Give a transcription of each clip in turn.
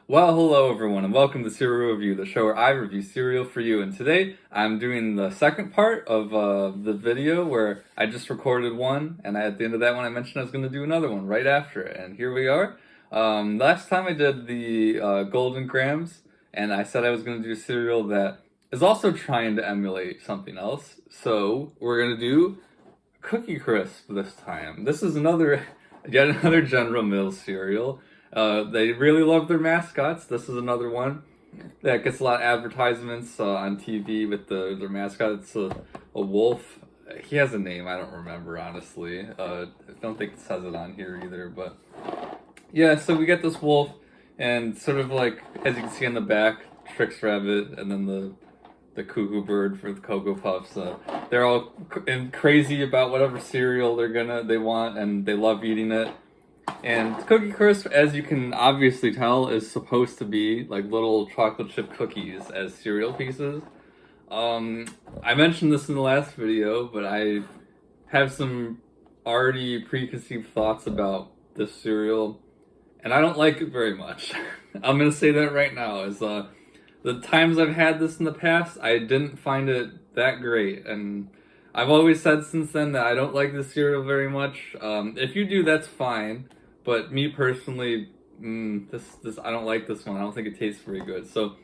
Well, hello everyone, and welcome to Cereal Review, the show where I review cereal for you. And today, I'm doing the second part of the video where I just recorded one, and at the end of that one, I mentioned I was going to do another one right after it. And here we are. Last time I did the Golden Grams, and I said I was going to do cereal that is also trying to emulate something else. So we're going to do Cookie Crisp this time. This is yet another General Mills cereal. They really love their mascots. This is another one that gets a lot of advertisements on TV with their mascot. It's a wolf. He has a name, I don't remember, honestly. I don't think it says it on here either, but yeah, so we get this wolf, and sort of like, as you can see on the back, Trix Rabbit, and then the cuckoo bird for the Cocoa Puffs. They're all crazy about whatever cereal they want, and they love eating it. And Cookie Crisp, as you can obviously tell, is supposed to be like little chocolate chip cookies as cereal pieces. I mentioned this in the last video, but I have some already preconceived thoughts about this cereal, and I don't like it very much. I'm gonna say that right now. The times I've had this in the past, I didn't find it that great, and I've always said since then that I don't like this cereal very much. If you do, that's fine. But me personally, this I don't like this one. I don't think it tastes very good. So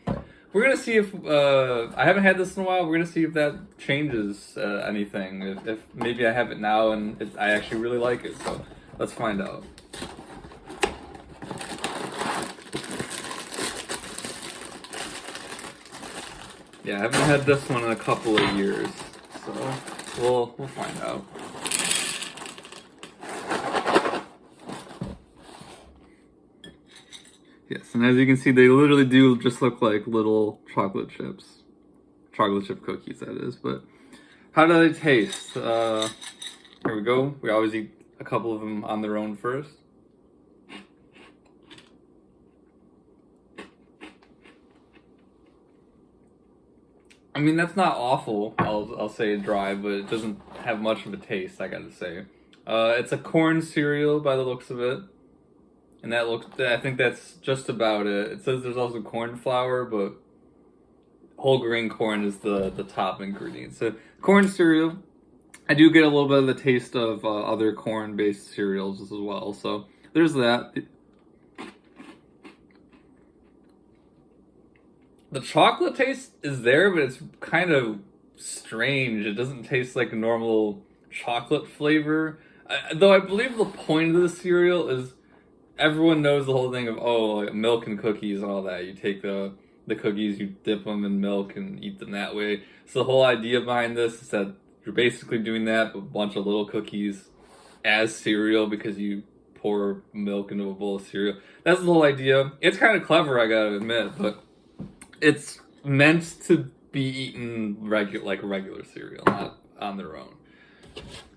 we're gonna see if I haven't had this in a while. We're gonna see if that changes anything. If maybe I have it now and I actually really like it. So let's find out. Yeah, I haven't had this one in a couple of years, so we'll find out. Yes, and as you can see, they literally do just look like little chocolate chips. Chocolate chip cookies, that is. But how do they taste? Here we go. We always eat a couple of them on their own first. I mean, that's not awful. I'll say dry, but it doesn't have much of a taste, I gotta say. It's a corn cereal by the looks of it. And I think that's just about it. It says there's also corn flour, but whole grain corn is the top ingredient. So corn cereal, I do get a little bit of the taste of other corn-based cereals as well. So there's that. The chocolate taste is there, but it's kind of strange. It doesn't taste like a normal chocolate flavor. Though I believe the point of the cereal is everyone knows the whole thing of like milk and cookies and all that. You take the cookies, you dip them in milk and eat them that way. So the whole idea behind this is that you're basically doing that with a bunch of little cookies as cereal because you pour milk into a bowl of cereal. That's the whole idea. It's kind of clever, I gotta admit, but it's meant to be eaten like regular cereal, not on their own.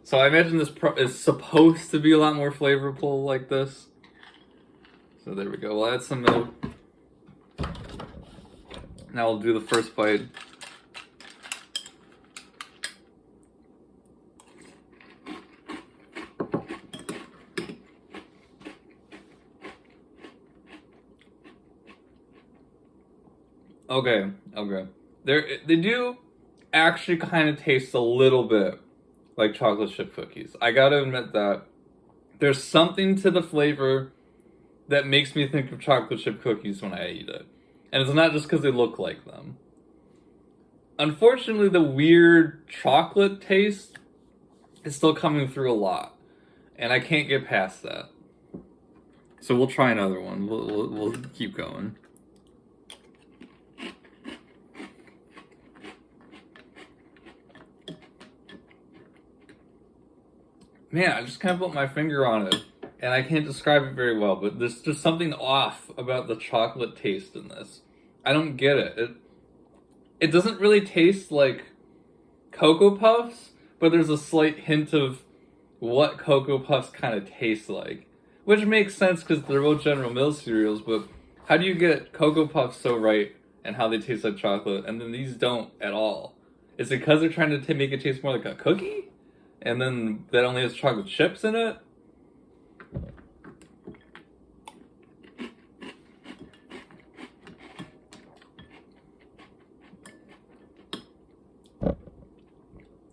So I imagine this is supposed to be a lot more flavorful like this. So there we go. We'll add some milk. Now we'll do the first bite. Okay. They do actually kind of taste a little bit like chocolate chip cookies. I gotta admit that there's something to the flavor that makes me think of chocolate chip cookies when I eat it. And it's not just because they look like them. Unfortunately, the weird chocolate taste is still coming through a lot. And I can't get past that. So we'll try another one. We'll keep going. Man, I just kind of put my finger on it. And I can't describe it very well, but there's just something off about the chocolate taste in this. I don't get it. It doesn't really taste like Cocoa Puffs, but there's a slight hint of what Cocoa Puffs kind of taste like. Which makes sense because they're both General Mills cereals, but how do you get Cocoa Puffs so right and how they taste like chocolate, and then these don't at all? Is it because they're trying to make it taste more like a cookie? And then that only has chocolate chips in it?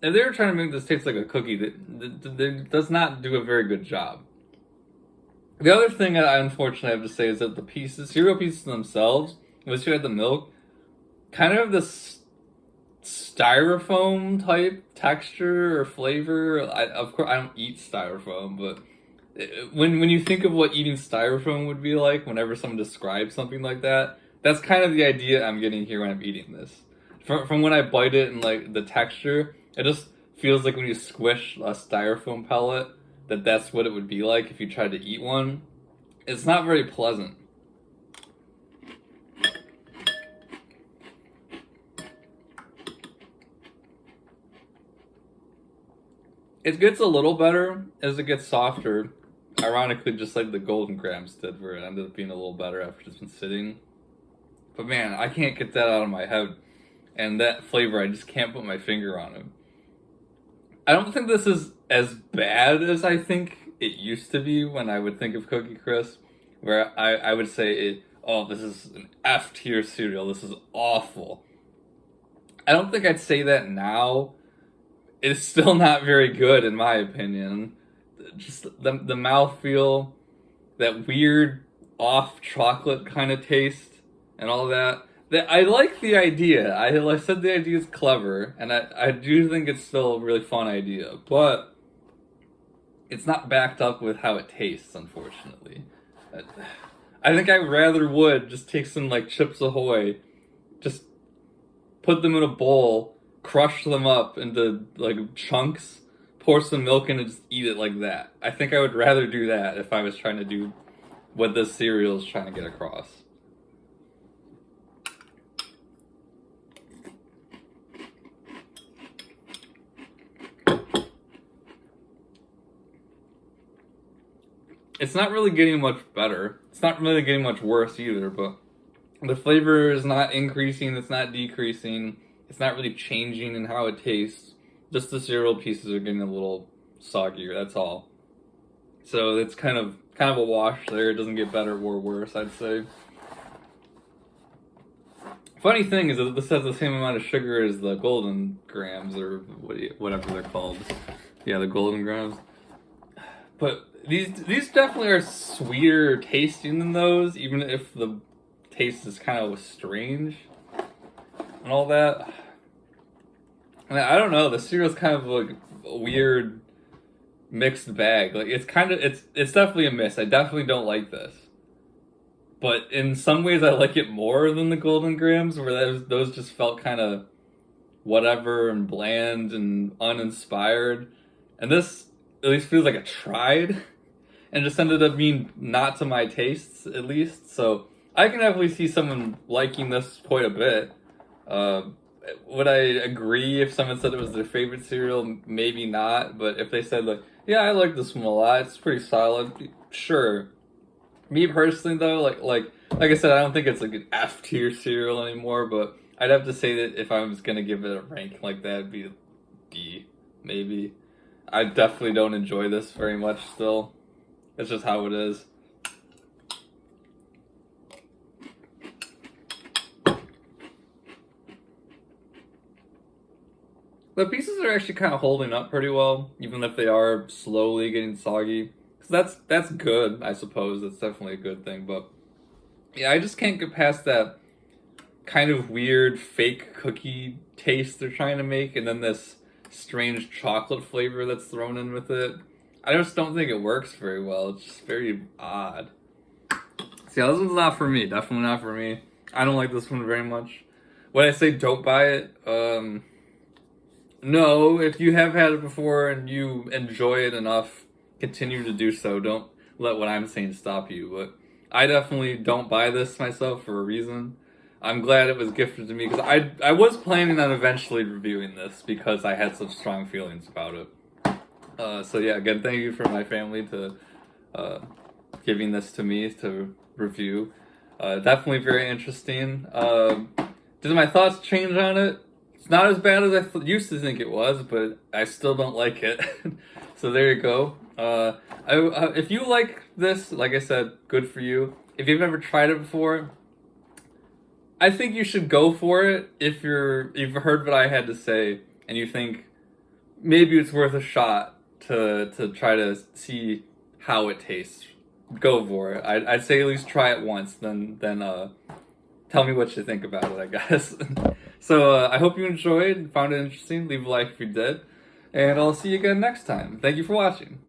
if they were trying to make this taste like a cookie, that does not do a very good job. The other thing I unfortunately have to say is that the cereal pieces themselves, once you add the milk, kind of have this styrofoam type texture or flavor. Of course, I don't eat styrofoam, but when you think of what eating styrofoam would be like, whenever someone describes something like that, that's kind of the idea I'm getting here when I'm eating this. From when I bite it and like the texture, it just feels like when you squish a styrofoam pellet, that's what it would be like if you tried to eat one. It's not very pleasant. It gets a little better as it gets softer. Ironically, just like the Golden Grams did, where it ended up being a little better after it's been sitting. But man, I can't get that out of my head. And that flavor, I just can't put my finger on it. I don't think this is as bad as I think it used to be when I would think of Cookie Crisp, where I would say, oh, this is an F tier cereal, this is awful. I don't think I'd say that now. It's still not very good in my opinion. Just the mouthfeel, that weird off chocolate kind of taste, and all that. I like the idea. I said the idea is clever, and I do think it's still a really fun idea, but it's not backed up with how it tastes, unfortunately. I think I rather would just take some like Chips Ahoy, just put them in a bowl, crush them up into like chunks, pour some milk in and just eat it like that. I think I would rather do that if I was trying to do what this cereal is trying to get across. It's not really getting much better. It's not really getting much worse either, but the flavor is not increasing, it's not decreasing, it's not really changing in how it tastes. Just the cereal pieces are getting a little soggier, that's all. So it's kind of a wash there. It doesn't get better or worse, I'd say. Funny thing is that this has the same amount of sugar as the Golden Grams, or whatever they're called. Yeah, the Golden Grams. But these definitely are sweeter tasting than those, even if the taste is kind of strange and all that. I don't know. The cereal's kind of like a weird mixed bag. Like it's definitely a miss. I definitely don't like this. But in some ways, I like it more than the Golden Grams, where those just felt kind of whatever and bland and uninspired. And this at least feels like it tried, and just ended up being not to my tastes, at least. So I can definitely see someone liking this quite a bit. Would I agree if someone said it was their favorite cereal? Maybe not, but if they said like, yeah, I like this one a lot, it's pretty solid, sure. Me personally though, like I said, I don't think it's like an F tier cereal anymore, but I'd have to say that if I was gonna give it a rank like that, it'd be a D, maybe. I definitely don't enjoy this very much still. It's just how it is. The pieces are actually kind of holding up pretty well, even if they are slowly getting soggy. So that's good, I suppose. That's definitely a good thing. But yeah, I just can't get past that kind of weird fake cookie taste they're trying to make, and then this strange chocolate flavor that's thrown in with it. I just don't think it works very well. It's just very odd. So yeah, this one's not for me. Definitely not for me. I don't like this one very much. When I say don't buy it, no, if you have had it before and you enjoy it enough, continue to do so. Don't let what I'm saying stop you. But I definitely don't buy this myself for a reason. I'm glad it was gifted to me because I was planning on eventually reviewing this because I had such strong feelings about it. So yeah, again, thank you for my family to giving this to me to review. Definitely very interesting. Did my thoughts change on it? It's not as bad as I used to think it was, but I still don't like it. So there you go. If you like this, like I said, good for you. If you've never tried it before, I think you should go for it if you've heard what I had to say and you think maybe it's worth a shot to try to see how it tastes. Go for it. I'd say at least try it once, then tell me what you think about it, I guess. So I hope you enjoyed, found it interesting. Leave a like if you did, and I'll see you again next time. Thank you for watching.